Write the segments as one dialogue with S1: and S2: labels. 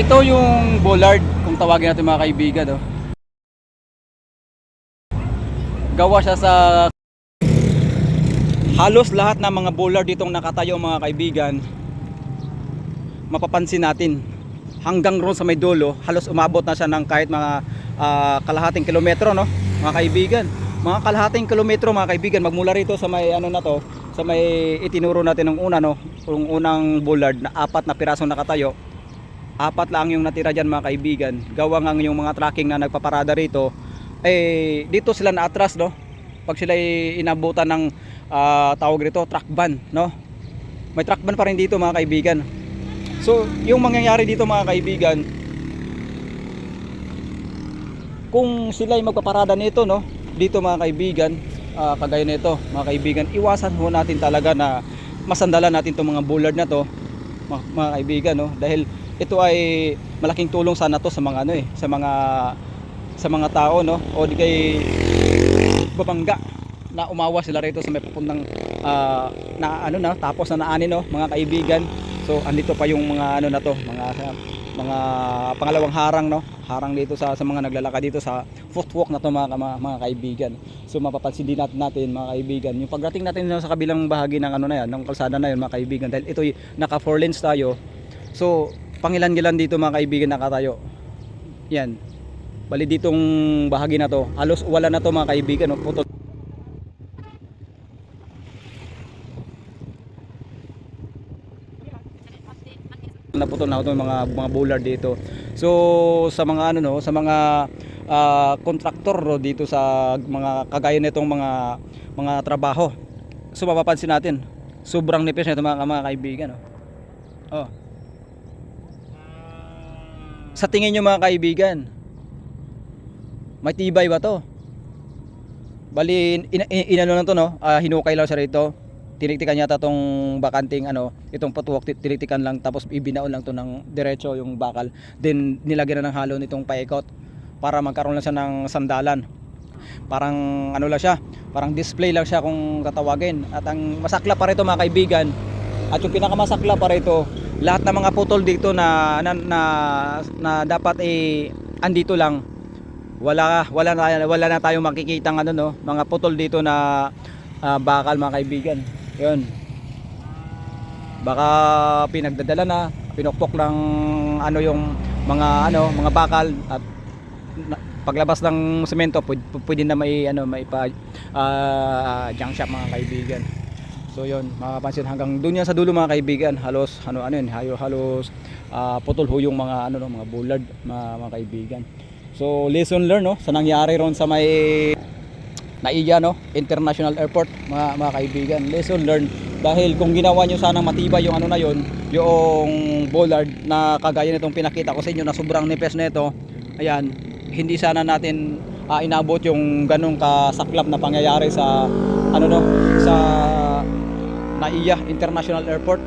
S1: Ito yung bollard, kung tawagin natin mga kaibigan, oh. Gawa siya sa halos lahat ng mga bollard ditong nakatayo mga kaibigan. Mapapansin natin hanggang roon sa may dulo, halos umabot na siya ng kahit mga kalahating kilometro, no mga kaibigan. Mga kalahating kilometro mga kaibigan, magmula rito sa may ano na to, sa may itinuro natin ng una, no, yung unang bollard na 4 na pirasong nakatayo. 4 lang yung natira dyan mga kaibigan. Gawa nga yung mga tracking na nagpaparada rito, eh dito sila na-atras, no, pag sila inabutan ng tawag rito truck ban, no, may truck ban pa rin dito mga kaibigan. So yung mangyayari dito mga kaibigan, kung sila ay magpaparada nito, no, dito mga kaibigan, kagaya nito mga kaibigan, iwasan ho natin talaga na masandalan natin itong mga bollard na to mga kaibigan, no, dahil ito ay malaking tulong sana to sa mga ano sa mga tao, no, o di kay babangga na umawa sila rito sa may pupuntang na ano na tapos na naanin, no mga kaibigan. So andito pa yung mga ano na to, mga pangalawang harang, no, harang dito sa mga naglalakad dito sa footwalk na to mga kaibigan. So mapapansin din natin mga kaibigan yung pagdating natin sa kabilang bahagi ng ano na yan, ng kalsada na yun mga kaibigan, dahil ito naka 4 lanes tayo. So pangilan-gilan dito mga kaibigan nakatayo. Yan. Bali ditong bahagi na to, halos wala na to mga kaibigan, no, putol. Naputol na ito yung mga bollard dito. So sa mga ano, no, sa mga kontraktor, no, dito sa mga kagaya nitong mga trabaho. So mapapansin natin, sobrang nipis nito mga kaibigan, no. Oh. Sa tingin niyo mga kaibigan, may tibay ba to? Bali inano lang to, no, hinukay lang siya rito. Tiniktikan yata tong bakanting ano, itong patuwak, tiniktikan lang, tapos ibinaon lang to ng diretso yung bakal. Then nilagyan na ng halo nitong paikot para magkaroon lang siya ng sandalan. Parang ano lang siya, parang display lang siya kung tatawagin. At ang masakla pa rito mga kaibigan, at yung pinakamasakla pa rito, lahat ng mga putol dito na dapat andito lang. Wala na tayong makikitang ano, no, mga putol dito na bakal mga kaibigan. Yun, baka pinagdadala na, pinukpok ng ano yung mga bakal, at paglabas ng semento pwede na may junk shop mga kaibigan. So yun, mapapansin hanggang doon yan sa dulo mga kaibigan, halos halos putol ho yung mga mga bollard mga kaibigan. So lesson learned, no, sa nangyari ron sa may NAIA, no, International Airport mga kaibigan. Lesson learned, dahil kung ginawa nyo sanang matibay yung ano na yun, yung bollard na kagaya nitong pinakita ko sa inyo na sobrang nipes nito, ayan, hindi sana natin inabot yung ganong kasaklap na pangyayari sa sa NAIA International Airport.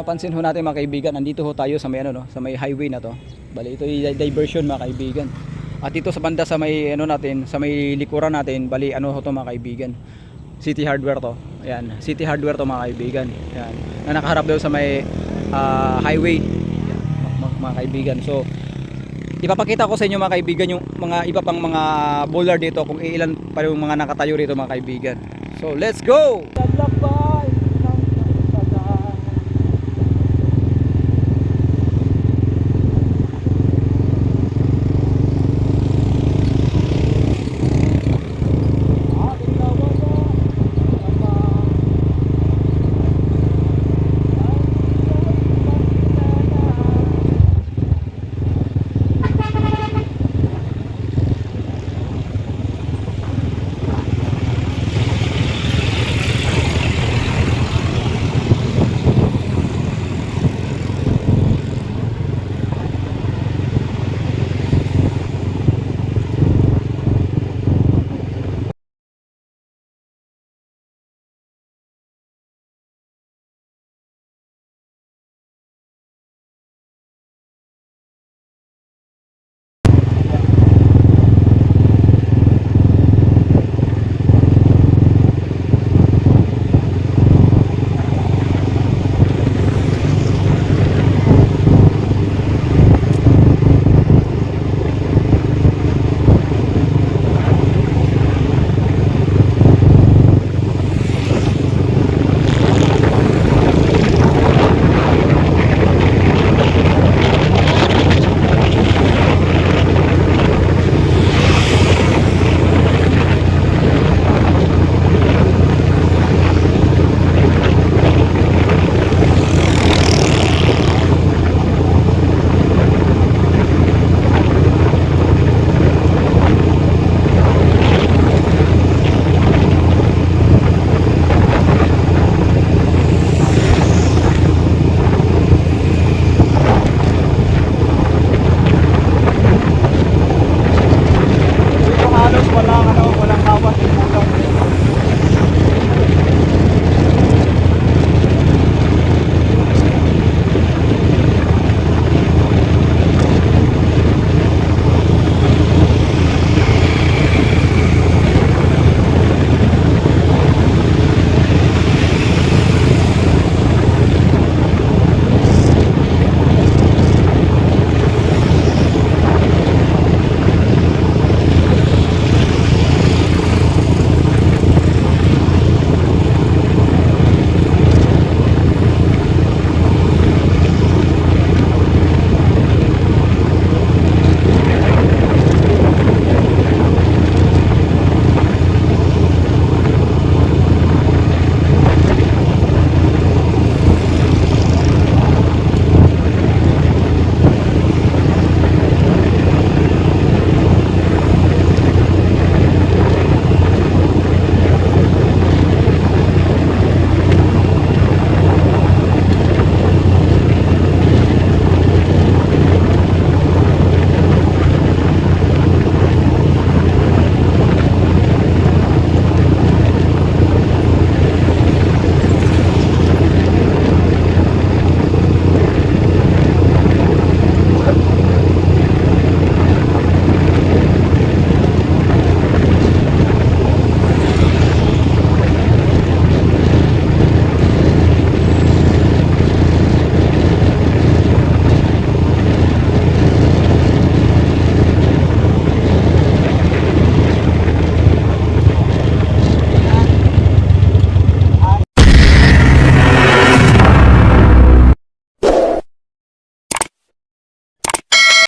S1: Pansin ho natin mga kaibigan, andito ho tayo sa may sa may highway na to. Bali ito ay diversion mga kaibigan. At dito sa banda sa may sa may likuran natin, bali ho to mga kaibigan, City Hardware to. Ayan, City Hardware to mga kaibigan. Ayan, na nakaharap daw sa may highway. Ayan, mga kaibigan. So ipapakita ko sa inyo mga kaibigan yung mga iba pang mga bollard dito, kung ilan pa yung mga nakatayo rito mga kaibigan. So let's go!